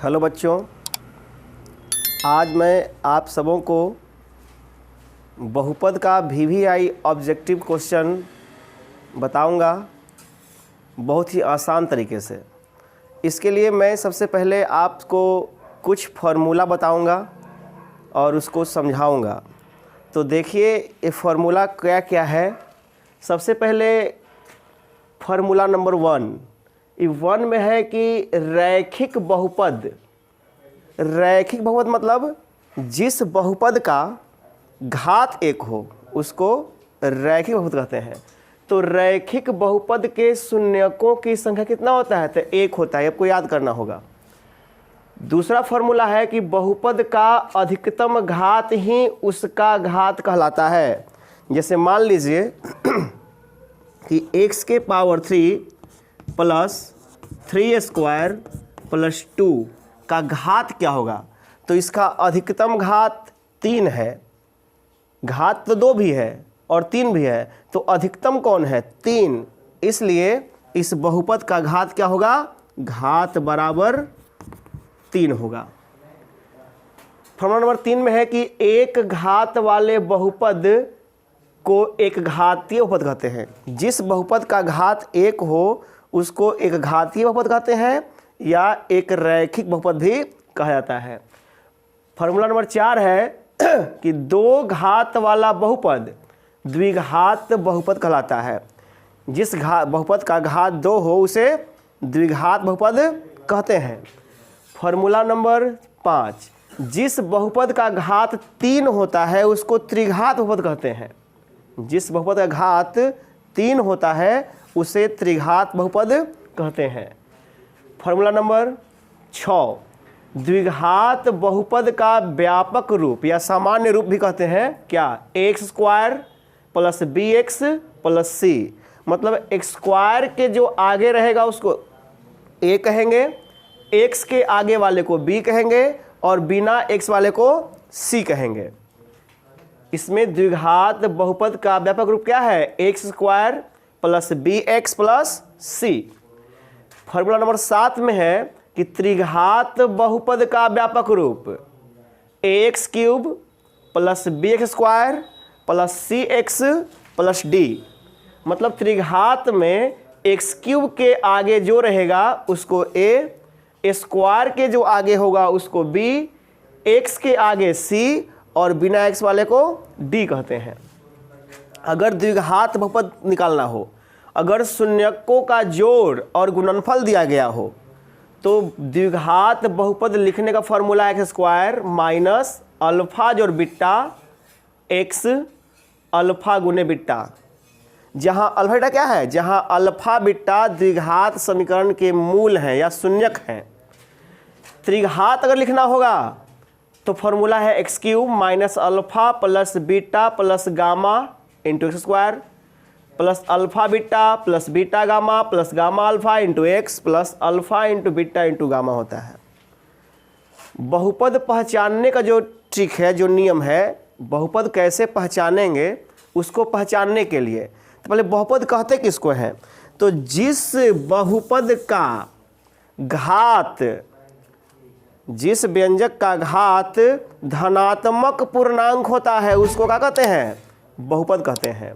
Hello बच्चों, आज मैं आप सबों को बहुपद का VVI ऑब्जेक्टिव क्वेश्चन बताऊंगा बहुत ही आसान तरीके से। इसके लिए मैं सबसे पहले आपको कुछ फार्मूला बताऊंगा और उसको समझाऊंगा। तो देखिए ये फार्मूला क्या क्या है। सबसे पहले फार्मूला नंबर 1 में है कि रैखिक बहुपद मतलब जिस बहुपद का घात एक हो उसको रैखिक बहुपद कहते हैं। तो रैखिक बहुपद के शून्यकों की संख्या कितना होता है? तो 1 होता है, आपको याद करना होगा। दूसरा फार्मूला है कि बहुपद का अधिकतम घात ही उसका घात कहलाता है। जैसे मान लीजिए कि x के पावर 3 प्लस 3 स्क्वायर प्लस 2 का घात क्या होगा? तो इसका अधिकतम घात 3 है, घात तो 2 भी है और 3 भी है, तो अधिकतम कौन है? 3। इसलिए इस बहुपद का घात क्या होगा? घात बराबर 3 होगा। फॉर्मूला नंबर 3 में है कि एक घात वाले बहुपद को एक घातीय बहुपद कहते हैं। जिस बहुपद का घात 1 हो उसको एक घातीय बहुपद कहते हैं या एक रैखिक बहुपद भी कहा जाता है। फार्मूला नंबर 4 है कि 2 घात वाला बहुपद द्विघात बहुपद कहलाता है। जिस बहुपद का घात 2 हो उसे द्विघात बहुपद कहते हैं। फार्मूला नंबर 5, जिस बहुपद का घात 3 होता है उसको त्रिघात बहुपद कहते हैं। जिस बहुपद का घात 3 होता है उसे त्रिघात बहुपद कहते हैं। फार्मूला नंबर 6, द्विघात बहुपद का व्यापक रूप या सामान्य रूप भी कहते हैं क्या? X square plus b x plus c. मतलब एक्स स्क्वायर के जो आगे रहेगा उसको ए कहेंगे, एक्स के आगे वाले को बी कहेंगे और बिना एक्स वाले को सी कहेंगे। इसमें द्विघात बहुपद का व्यापक रूप क्या है? X square plus b x plus c. Formula number 7 में है कि त्रिघात बहुपद का व्यापक रूप x cube plus b x square plus c x plus d. मतलब त्रिघात में एक्स क्यूब के आगे जो रहेगा उसको ए, स्क्वायर के जो आगे होगा उसको बी, एक्स के आगे सी और बिना एक्स वाले को डी कहते हैं। अगर द्विघात बहुपद निकालना हो, अगर शून्यकों का जोड़ और गुणनफल दिया गया हो तो द्विघात बहुपद लिखने का फॉर्मूला है एक्स स्क्वायर माइनस अल्फा जोड़ बिट्टा एक्स अल्फा गुने बिट्टा। जहां अल्फा बिट्टा क्या है? जहां अल्फा बिट्टा द्विघात समीकरण के मूल हैं या शून्यक हैं। त्रिघात अगर लिखना होगा तो फॉर्मूला है x cube minus alpha plus beta plus gamma into x square plus alpha beta plus beta gamma plus gamma alpha into x plus alpha into beta into gamma होता है। बहुपद पहचानने का जो ट्रिक है, जो नियम है, बहुपद कैसे पहचानेंगे उसको पहचानने के लिए तो पहले बहुपद कहते किसको हैं? तो जिस बहुपद का घात, जिस व्यंजक का घात धनात्मक पूर्णांक होता है उसको क्या कहते हैं? बहुपद कहते हैं।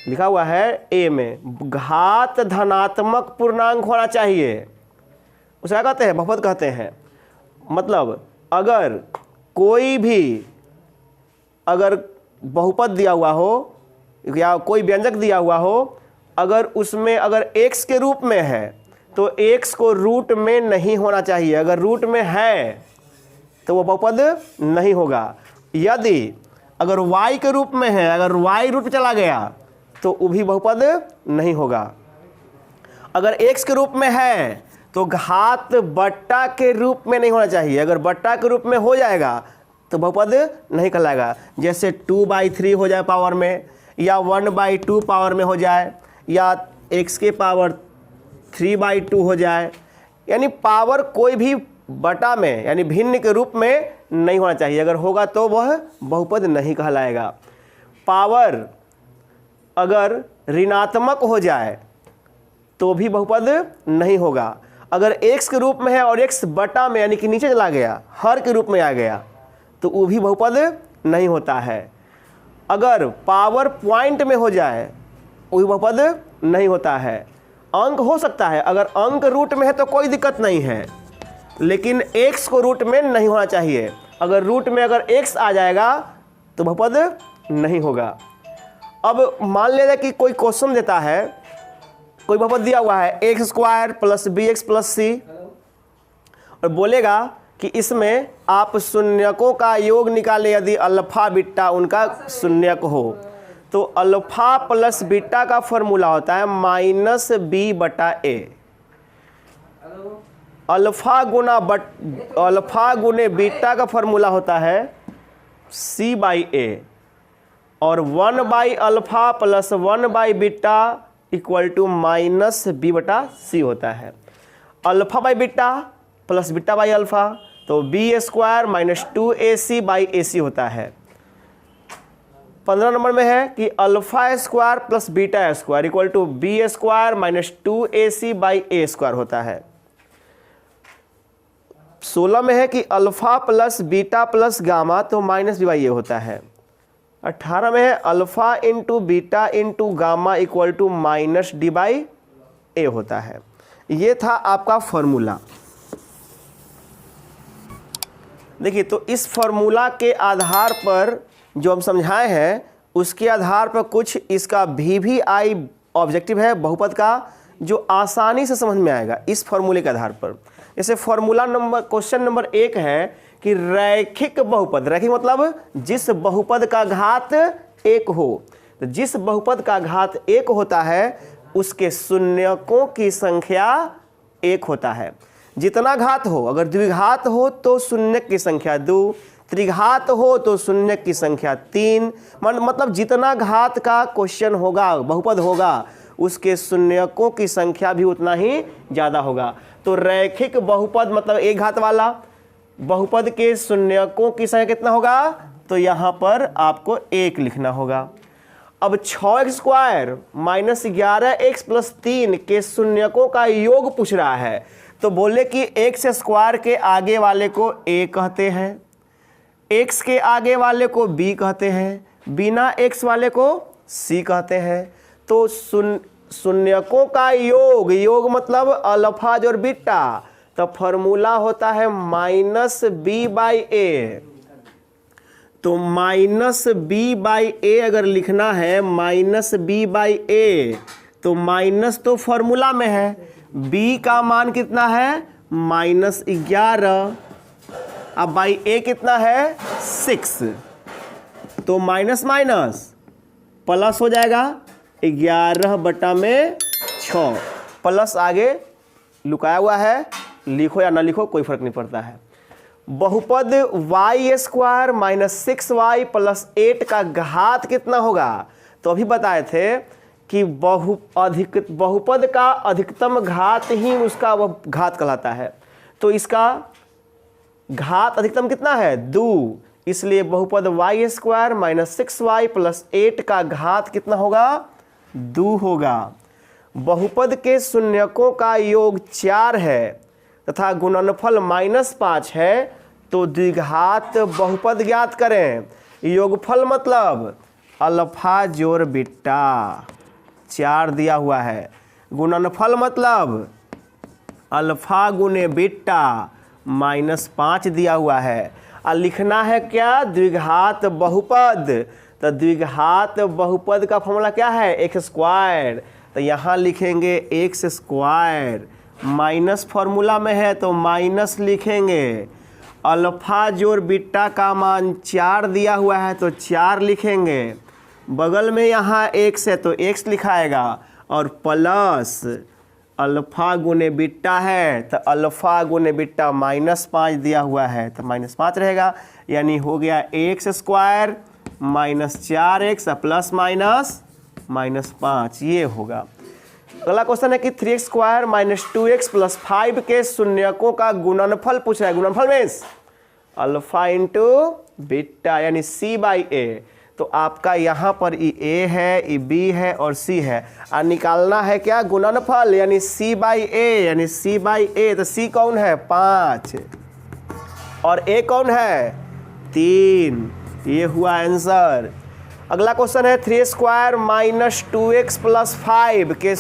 लिखा हुआ है ए में, घात धनात्मक पूर्णांक होना चाहिए, उसे क्या कहते हैं? बहुपद कहते हैं। मतलब अगर कोई भी बहुपद दिया हुआ हो या कोई व्यंजक दिया हुआ हो, अगर उसमें अगर x के रूप में है तो x को रूट में नहीं होना चाहिए। अगर रूट में है तो वो बहुपद नहीं होगा। यदि अगर y के रूप में है, अगर y रूट में चला गया तो वो भी बहुपद नहीं होगा। अगर x के रूप में है तो घात बट्टा के रूप में नहीं होना चाहिए। अगर बट्टा के रूप में हो जाएगा तो बहुपद नहीं कहलाएगा। जैसे 2/3 हो जाए पावर में, या 1/2 पावर में हो जाए, या x के पावर 3/2 हो जाए, यानी पावर कोई भी बटा में यानी भिन्न के रूप में नहीं होना चाहिए। अगर होगा तो वह बहुपद नहीं कहलाएगा। पावर अगर ऋणात्मक हो जाए तो भी बहुपद नहीं होगा। अगर x के रूप में है और x बटा में यानी कि नीचे चला गया, हर के रूप में आ गया, तो वो भी बहुपद नहीं होता है। अगर पावर पॉइंट में हो जाए वो भी बहुपद नहीं होता है। अंक हो सकता है, अगर अंक रूट में है तो कोई दिक्कत नहीं है, लेकिन x को रूट में नहीं होना चाहिए। अगर रूट में अगर x आ जाएगा तो बहुपद नहीं होगा। अब मान लेगा कि कोई क्वेश्चन देता है, कोई बहुपद दिया हुआ है x² प्लस bx प्लस सी, और बोलेगा कि इसमें आप शून्यकों का योग निकाले यदि अल्फा बीटा उनका शून्यक हो, तो अल्फा प्लस बीटा का फॉर्मूला होता है माइनस बी बटा ए। अल्फा गुने बीटा का फॉर्मूला होता है सी बाई ए, और 1 by alpha plus 1 by beta equal to minus B बटा सी होता है। Alpha by beta plus beta by alpha, तो b² minus 2ac by ac होता है। 15 नंबर में है कि अल्फा² plus बीटा² equal to b² minus 2ac by a² होता है। 16 में है कि alpha plus beta plus gamma, तो माइनस बी बाई ए होता है। 18 में है alpha into beta into gamma equal to minus D by ए होता है। ये था आपका फॉर्मूला। देखिए, तो इस फॉर्मूला के आधार पर जो हम समझाए हैं उसके आधार पर कुछ इसका VVI ऑब्जेक्टिव है बहुपद का, जो आसानी से समझ में आएगा इस फॉर्मूले के आधार पर। जैसे फॉर्मूला नंबर क्वेश्चन नंबर 1 है कि रैखिक बहुपद, रैखिक मतलब जिस बहुपद का घात 1 हो, तो जिस बहुपद का घात 1 होता है उसके शून्यकों की संख्या 1 होता है। जितना घात हो, अगर द्विघात हो तो शून्य की संख्या 2, त्रिघात हो तो शून्य की संख्या 3, मतलब जितना घात का क्वेश्चन होगा, बहुपद होगा, उसके शून्यकों की संख्या भी उतना ही ज़्यादा होगा। तो रैखिक बहुपद मतलब एक घात वाला बहुपद के शून्यकों की संख्या कितना होगा, तो यहाँ पर आपको 1 लिखना होगा। अब 6x² माइनस 11x प्लस 3 के शून्यकों का योग पूछ रहा है, तो बोले कि x² के आगे वाले को a कहते हैं, x के आगे वाले को b कहते हैं, बिना x वाले को c कहते हैं। तो शून्यकों का योग, योग मतलब अल्फा जोड़ बीटा, तो फॉर्मूला होता है माइनस बी बाई ए। तो माइनस बी बाई ए अगर लिखना है, माइनस बी बाई ए, तो माइनस तो फॉर्मूला में है, b का मान कितना है माइनस 11, अब बाई ए कितना है 6, तो माइनस माइनस प्लस हो जाएगा 11 बटा में 6, प्लस आगे लुकाया हुआ है, लिखो या ना लिखो कोई फर्क नहीं पड़ता है। बहुपद y² माइनस 6y प्लस 8 का घात कितना होगा, तो अभी बताए थे कि बहुपद का अधिकतम घात ही उसका वह घात कहलाता है। तो इसका घात अधिकतम कितना है 2, इसलिए बहुपद y² माइनस 6y प्लस 8 का घात कितना होगा 2 होगा। बहुपद के शून्यकों का योग 4 है तथा गुणनफल -5 है, तो द्विघात बहुपद ज्ञात करें। योगफल मतलब अल्फा जोड़ बीटा 4 दिया हुआ है, गुणनफल मतलब अल्फा गुने बीटा -5 दिया हुआ है। और लिखना है क्या द्विघात बहुपद, तो द्विघात बहुपद का फॉर्मूला क्या है x², तो यहाँ लिखेंगे x², माइनस फॉर्मूला में है तो माइनस लिखेंगे, अल्फा जोड़ बीटा का मान 4 दिया हुआ है तो 4 लिखेंगे, बगल में यहाँ x है तो x लिखाएगा, और प्लस अल्फा गुने बीटा है तो अल्फा गुने बीटा -5 दिया हुआ है तो -5 रहेगा, यानी हो गया x² minus 4x plus minus -5, ये होगा। अगला क्वेश्चन है कि 3x² माइनस 2x प्लस 5 के शून्यकों का गुणनफल पूछ रहा है। गुणनफल मीन्स अल्फा इंटू बीटा यानी c बाई ए, तो आपका यहाँ पर ई ए है, ई बी है और सी है, और निकालना है क्या, गुणनफल, यानी सी बाई ए, यानी सी बाई ए। तो सी कौन है, 5, और ए कौन है, 3। ये हुआ आंसर। अगला क्वेश्चन है 3 स्क्वायर माइनस 2x प्लस 5 के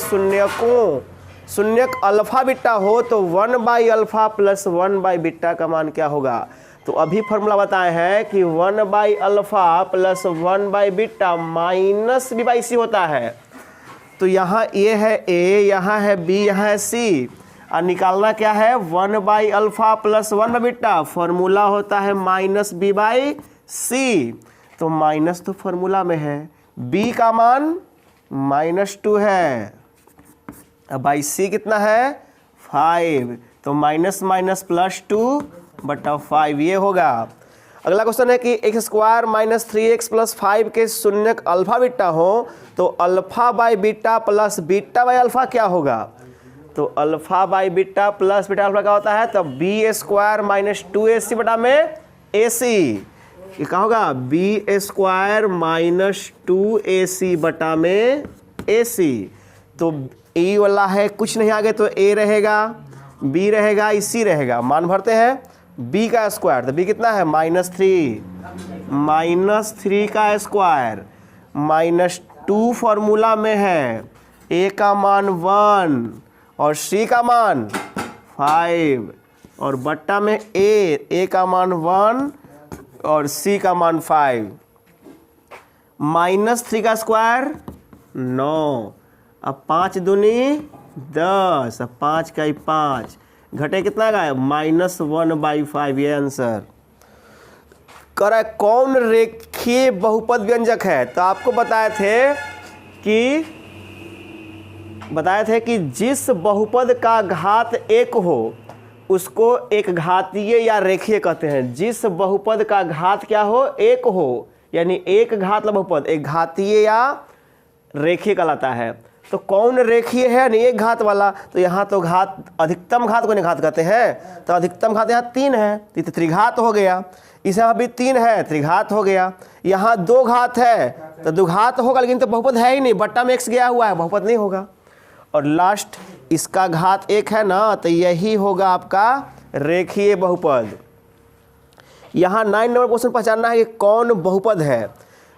शून्यक अल्फा बीटा हो तो 1 by alpha plus 1 by beta का मान क्या होगा। तो अभी फॉर्मूला बताए हैं कि 1 by alpha plus 1 by beta minus b by c होता है। तो यहाँ ये है ए, यहाँ है बी, यहाँ है सी, और निकालना क्या है, 1 by alpha plus 1 by beta, formula होता है माइनस बी बाई सी। तो माइनस तो फॉर्मूला में है, b का मान -2 है, अब बाई सी कितना है, 5, तो माइनस माइनस प्लस 2 बटा 5 ये होगा। अगला क्वेश्चन है कि x square minus 3x plus 5 के शून्यक अल्फा बीटा हो तो alpha by beta plus beta by alpha क्या होगा। तो alpha by beta plus beta alpha क्या होता है, तो बी स्क्वायर माइनस 2ac बटा में ac, ये क्या होगा, बी स्क्वायर माइनस 2ac बटा में ac। तो e वाला है कुछ नहीं आगे, तो a रहेगा, b रहेगा, c रहेगा, मान भरते हैं। b का स्क्वायर, तो b कितना है, -3, -3 का स्क्वायर, -2 फॉर्मूला में है, a का मान 1 और c का मान 5, और बट्टा में a का मान 1 और c का मान 5, -3 का स्क्वायर 9, अब 5 दूनी 10, अब 5 का 5, घटे कितना का है, -1/5, ये आंसर। कर कौन रेखीय बहुपद व्यंजक है। तो आपको बताए थे कि जिस बहुपद का घात 1 हो उसको एक घातीय या रेखीय कहते हैं। जिस बहुपद का घात क्या हो, 1 हो, यानी एक घात वाला बहुपद एक घातीय या रेखीय कहलाता है। तो कौन रेखीय है, यानी एक घात वाला। तो यहाँ तो घात, अधिकतम घात को घात कहते हैं, तो अधिकतम घात यहाँ 3 है, तो त्रिघात हो गया। इस यहाँ भी 3 है, त्रिघात हो गया। यहाँ 2 घात है तो द्विघात होगा, लेकिन तो बहुपद है ही नहीं, बट्टा में x गया हुआ है, बहुपद नहीं होगा। और लास्ट इसका घात 1 है ना, तो यही होगा आपका रेखीय बहुपद। यहाँ 9 नंबर क्वेश्चन पहचानना है कि कौन बहुपद है।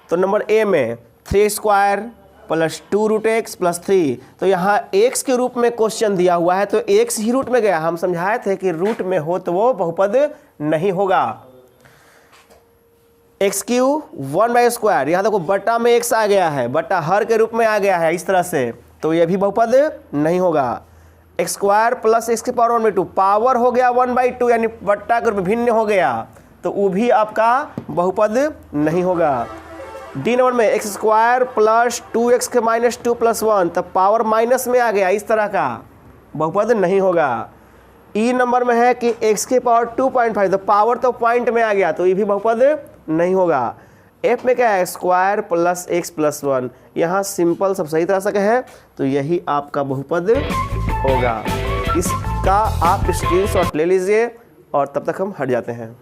तो नंबर ए में 3 square plus 2 root X plus 3, तो यहाँ x के रूप में क्वेश्चन दिया हुआ है, तो x ही रूट में गया। हम समझाए थे कि रूट में हो तो वो बहुपद नहीं होगा। x³ 1/स्क्वायर, यहाँ देखो बटा में x आ गया है, बटा हर के रूप में आ गया है इस तरह से, तो ये भी बहुपद नहीं होगा। x² प्लस x की पावर 1/2, पावर हो गया 1/2, यानी बट्टा के रूप में भिन्न हो गया, तो वो भी आपका बहुपद नहीं होगा। डी नंबर में x² प्लस 2x के -2 प्लस 1, तब पावर माइनस में आ गया, इस तरह का बहुपद नहीं होगा। ई नंबर में है कि x की पावर 2.5, तो पावर तो पॉइंट में आ गया, तो ये भी बहुपद नहीं होगा। एफ में क्या है, स्क्वायर प्लस x प्लस 1, यहाँ सिंपल सब सही तरह से है, तो यही आपका बहुपद होगा। इसका आप स्क्रीनशॉट ले लीजिए और तब तक हम हट जाते हैं।